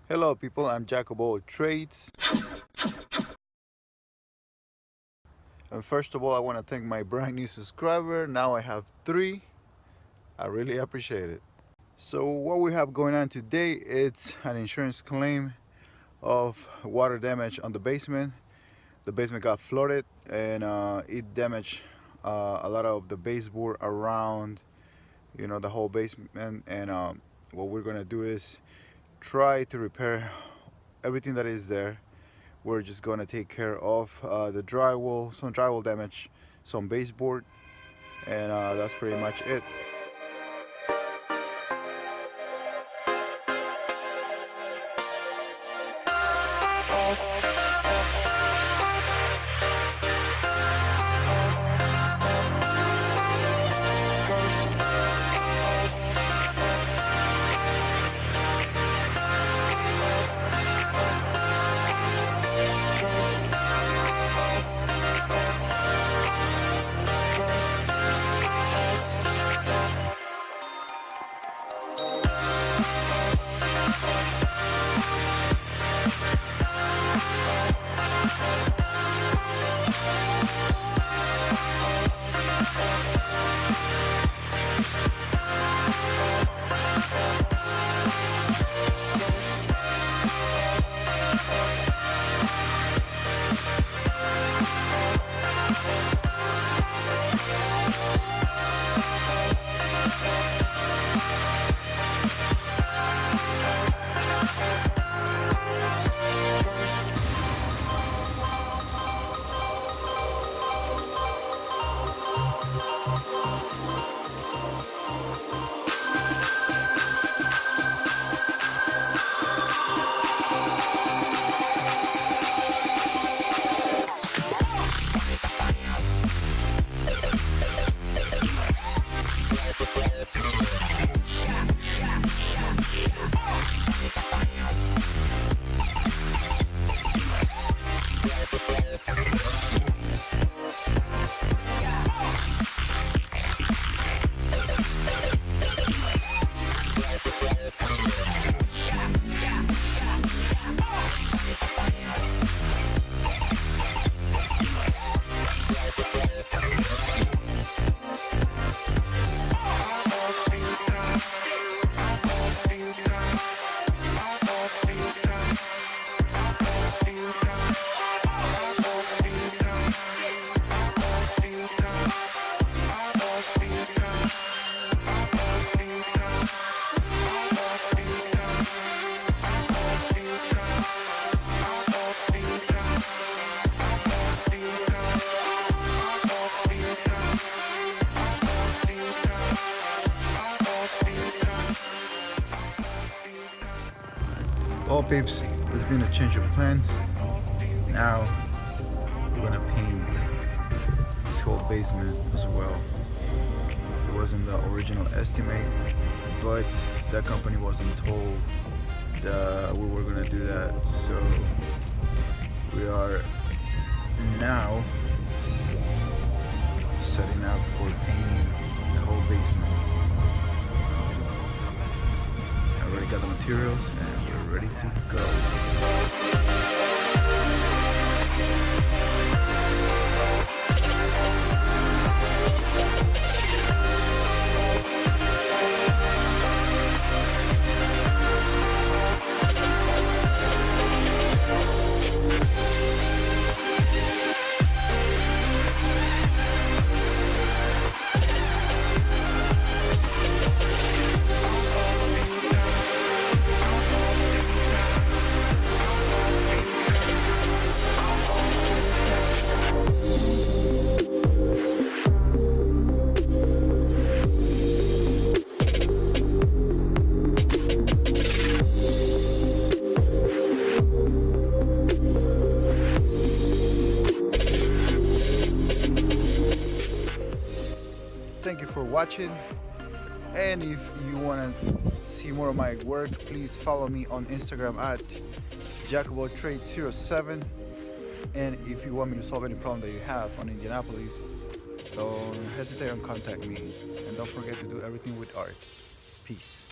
Hello people, I'm Jack of all trades. And first of all, I want to thank my brand new subscriber. Now I have 3. I really appreciate it. So what we have going on today, it's an insurance claim of water damage on the basement. The basement got flooded and it damaged a lot of the baseboard around, the whole basement. And what we're gonna do is try to repair everything that is there. We're just gonna take care of the drywall, some drywall damage, some baseboard, and that's pretty much it. Well peeps, there's been a change of plans. Now we're gonna paint this whole basement as well. It wasn't the original estimate, but that company wasn't told that we were gonna do that, so we are now setting up for painting the whole basement. I already got the materials and we're ready to go. Thank you for watching, and if you want to see more of my work, please follow me on Instagram at jackabouttrade07. And if you want me to solve any problem that you have on Indianapolis, don't hesitate and contact me, and don't forget to do everything with art. Peace.